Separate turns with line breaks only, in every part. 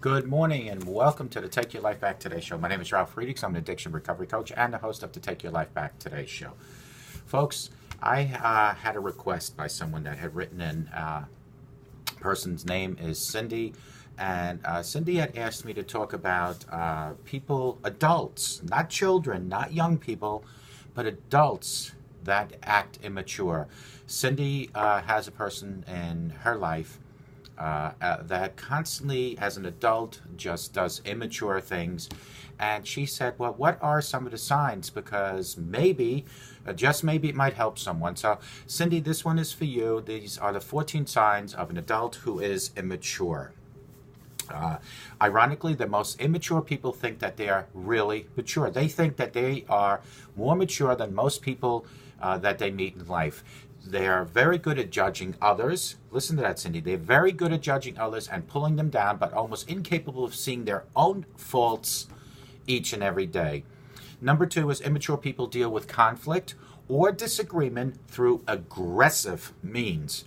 Good morning and welcome to the Take Your Life Back Today show. My name is Ralf Friedrichs. I'm an addiction recovery coach and the host of the Take Your Life Back Today show. Folks, I had a request by someone that had written in. Person's name is Cindy, and Cindy had asked me to talk about people, adults, not children, not young people, but adults that act immature. Cindy has a person in her life that constantly, as an adult, just does immature things. And she said, well, what are some of the signs? Because maybe, just maybe, it might help someone. So, Cindy, this one is for you. These are the 14 signs of an adult who is immature. Ironically, the most immature people think that they are really mature. They think that they are more mature than most people that they meet in life. They are very good at judging others. Listen to that, Cindy. They're very good at judging others and pulling them down, but almost incapable of seeing their own faults each and every day. Number 2 is immature people deal with conflict or disagreement through aggressive means.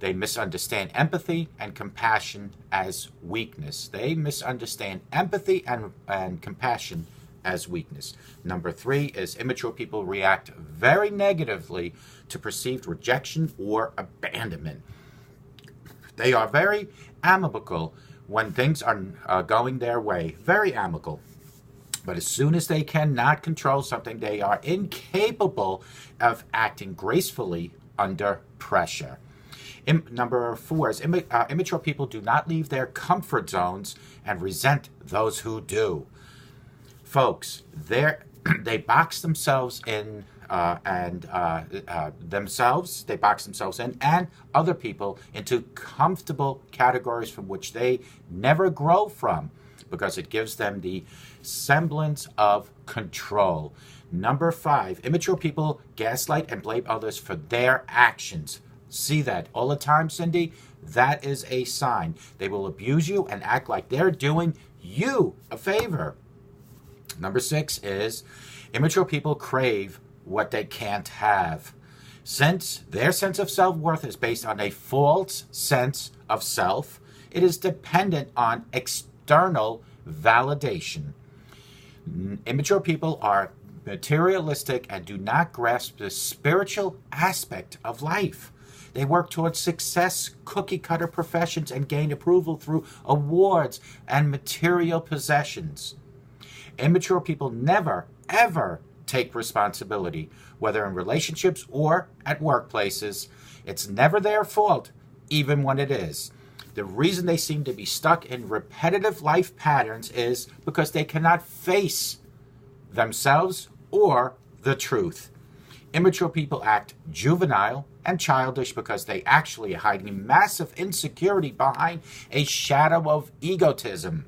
They misunderstand empathy and compassion as weakness. They misunderstand empathy and compassion as weakness. Number 3 is immature people react very negatively to perceived rejection or abandonment. They are very amicable when things are going their way, very amicable. But as soon as they cannot control something, they are incapable of acting gracefully under pressure. Number 4 is immature people do not leave their comfort zones and resent those who do. Folks, they box themselves in they box themselves in and other people into comfortable categories from which they never grow from, because it gives them the semblance of control. Number 5, immature people gaslight and blame others for their actions. See that all the time, Cindy? That is a sign. They will abuse you and act like they're doing you a favor. Number 6 is immature people crave what they can't have. Since their sense of self-worth is based on a false sense of self, it is dependent on external validation. Immature people are materialistic and do not grasp the spiritual aspect of life. They work towards success, cookie-cutter professions, and gain approval through awards and material possessions. Immature people never, ever take responsibility, whether in relationships or at workplaces. It's never their fault, even when it is. The reason they seem to be stuck in repetitive life patterns is because they cannot face themselves or the truth. Immature people act juvenile and childish because they actually are hiding massive insecurity behind a shadow of egotism.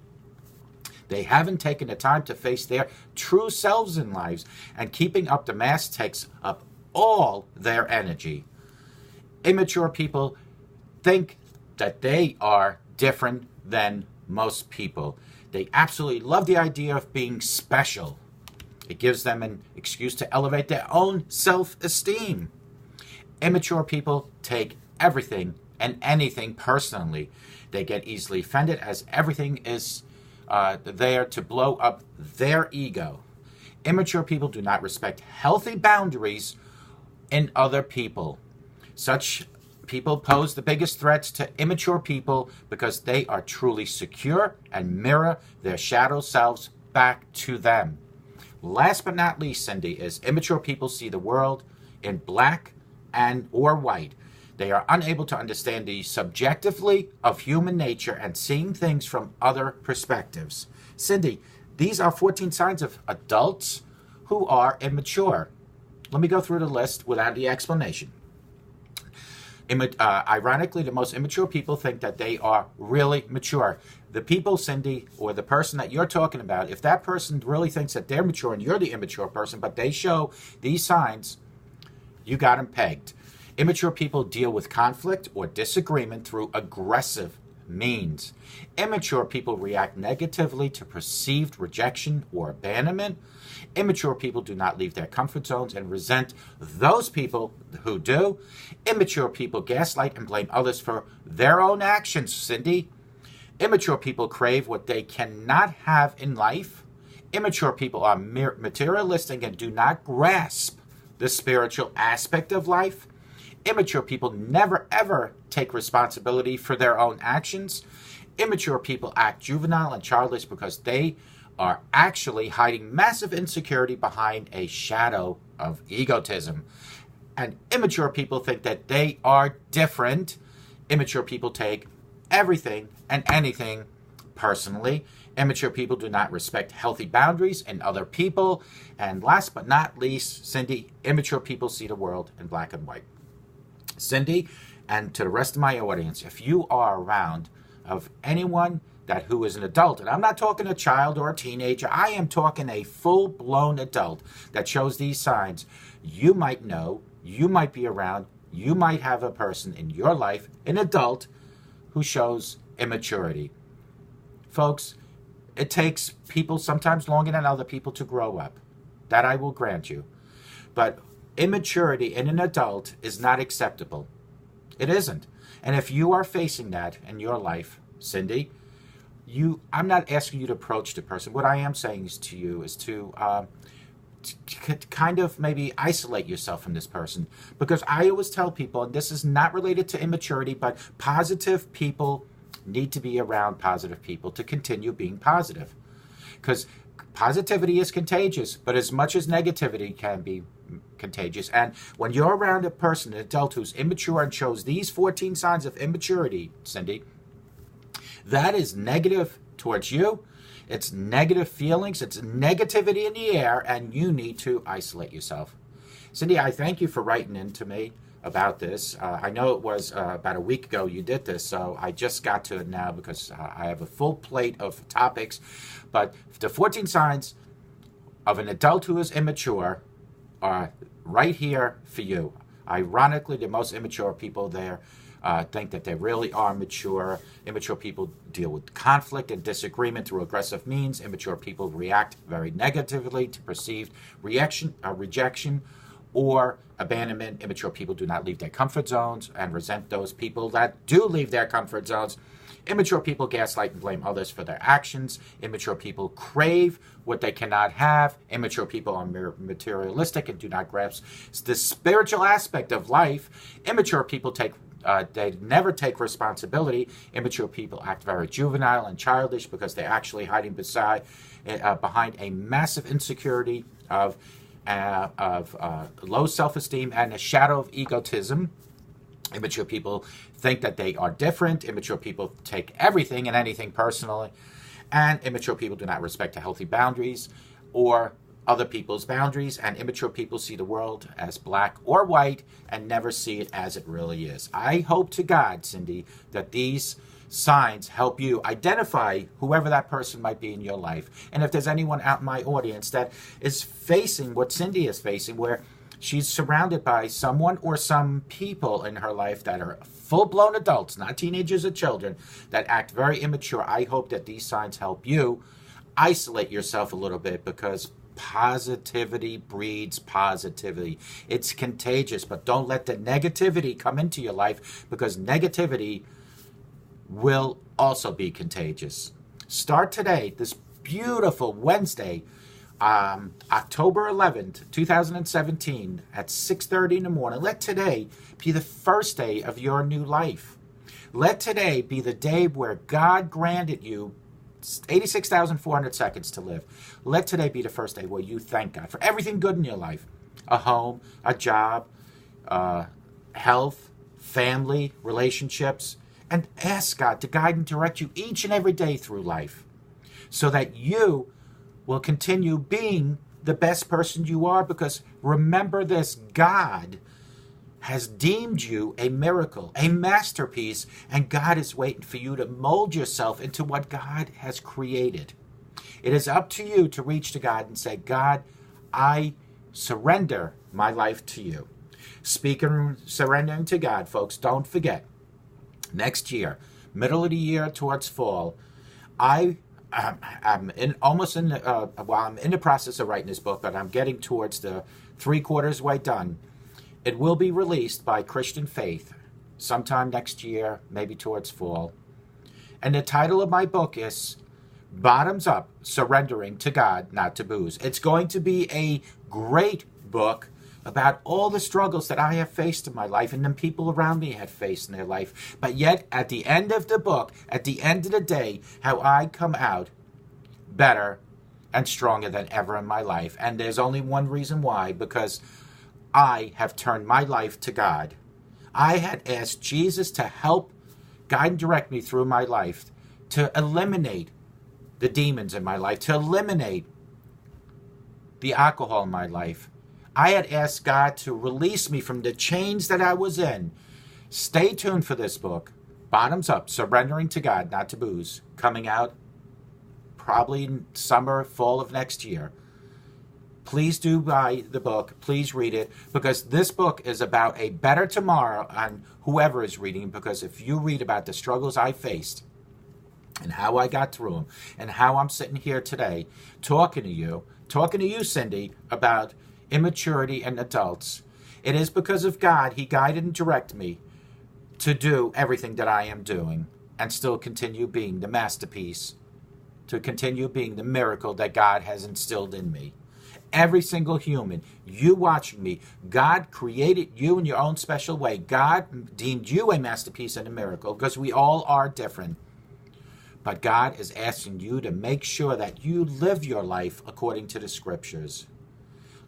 They haven't taken the time to face their true selves in lives, and keeping up the mask takes up all their energy. Immature people think that they are different than most people. They absolutely love the idea of being special. It gives them an excuse to elevate their own self-esteem. Immature people take everything and anything personally. They get easily offended as everything is there to blow up their ego. Immature people do not respect healthy boundaries in other people. Such people pose the biggest threats to immature people because they are truly secure and mirror their shadow selves back to them. Last but not least, Cindy, is immature people see the world in black and or white. They are unable to understand the subjectively of human nature and seeing things from other perspectives. Cindy, these are 14 signs of adults who are immature. Let me go through the list without the explanation. Ironically, the most immature people think that they are really mature. The people, Cindy, or the person that you're talking about, if that person really thinks that they're mature and you're the immature person, but they show these signs, you got them pegged. Immature people deal with conflict or disagreement through aggressive means. Immature people react negatively to perceived rejection or abandonment. Immature people do not leave their comfort zones and resent those people who do. Immature people gaslight and blame others for their own actions, Cindy. Immature people crave what they cannot have in life. Immature people are materialistic and do not grasp the spiritual aspect of life. Immature people never ever take responsibility for their own actions. Immature people act juvenile and childish because they are actually hiding massive insecurity behind a shadow of egotism. And immature people think that they are different. Immature people take everything and anything personally. Immature people do not respect healthy boundaries in other people. And last but not least, Cindy, immature people see the world in black and white. Cindy, and to the rest of my audience, if you are around of anyone who is an adult, and I'm not talking a child or a teenager, I am talking a full-blown adult that shows these signs, you might know, you might be around, you might have a person in your life, an adult, who shows immaturity. Folks, it takes people sometimes longer than other people to grow up. That I will grant you. But immaturity in an adult is not acceptable. It isn't. And if you are facing that in your life, Cindy, I'm not asking you to approach the person. What I am saying to you is to kind of maybe isolate yourself from this person. Because I always tell people, and this is not related to immaturity, but positive people need to be around positive people to continue being positive. Because positivity is contagious, but as much as negativity can be contagious. And when you're around a person, an adult who's immature and shows these 14 signs of immaturity, Cindy, that is negative towards you. It's negative feelings. It's negativity in the air, and you need to isolate yourself. Cindy, I thank you for writing in to me about this. I know it was about a week ago you did this, so I just got to it now because I have a full plate of topics. But the 14 signs of an adult who is immature are right here for you. Ironically, the most immature people there think that they really are mature. Immature people deal with conflict and disagreement through aggressive means. Immature people react very negatively to perceived rejection or abandonment. Immature people do not leave their comfort zones and resent those people that do leave their comfort zones. Immature people gaslight and blame others for their actions. Immature people crave what they cannot have. Immature people are materialistic and do not grasp the spiritual aspect of life. Immature people they never take responsibility. Immature people act very juvenile and childish because they're actually hiding behind a massive insecurity of low self-esteem and a shadow of egotism. Immature people think that they are different. Immature people take everything and anything personally. And immature people do not respect the healthy boundaries or other people's boundaries. And immature people see the world as black or white and never see it as it really is. I hope to God, Cindy, that these signs help you identify whoever that person might be in your life. And if there's anyone out in my audience that is facing what Cindy is facing, where she's surrounded by someone or some people in her life that are full-blown adults, not teenagers or children, that act very immature, I hope that these signs help you isolate yourself a little bit, because positivity breeds positivity. It's contagious, but don't let the negativity come into your life, because negativity will also be contagious. Start today, this beautiful Wednesday, October 11th, 2017 at 6:30 in the morning. Let today be the first day of your new life. Let today be the day where God granted you 86,400 seconds to live. Let today be the first day where you thank God for everything good in your life. A home, a job, health, family, relationships, and ask God to guide and direct you each and every day through life so that you will continue being the best person you are. Because remember this, God has deemed you a miracle, a masterpiece, and God is waiting for you to mold yourself into what God has created. It is up to you to reach to God and say, God, I surrender my life to you. Speaking surrendering to God, folks, don't forget, next year, middle of the year towards fall, I'm in the process of writing this book, but I'm getting towards the 3/4 way done. It will be released by Christian Faith sometime next year, maybe towards fall. And the title of my book is Bottoms Up, Surrendering to God, Not to Booze. It's going to be a great book about all the struggles that I have faced in my life and the people around me have faced in their life. But yet, at the end of the book, at the end of the day, how I come out better and stronger than ever in my life. And there's only one reason why, because I have turned my life to God. I had asked Jesus to help guide and direct me through my life, to eliminate the demons in my life, to eliminate the alcohol in my life. I had asked God to release me from the chains that I was in. Stay tuned for this book, Bottoms Up, Surrendering to God, Not to Booze, coming out probably in summer, fall of next year. Please do buy the book. Please read it, because this book is about a better tomorrow on whoever is reading, because if you read about the struggles I faced and how I got through them and how I'm sitting here today talking to you, Cindy, about immaturity and adults, it is because of God. He guided and directed me to do everything that I am doing and still continue being the masterpiece, to continue being the miracle that God has instilled in me. Every single human, you watching me, God created you in your own special way. God deemed you a masterpiece and a miracle, because we all are different. But God is asking you to make sure that you live your life according to the scriptures.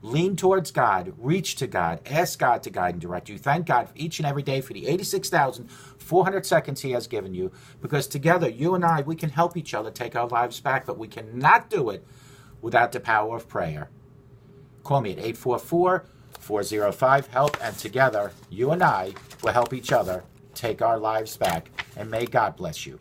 Lean towards God, reach to God, ask God to guide and direct you. Thank God for each and every day for the 86,400 seconds He has given you, because together, you and I, we can help each other take our lives back, but we cannot do it without the power of prayer. Call me at 844-405-HELP, and together, you and I will help each other take our lives back. And may God bless you.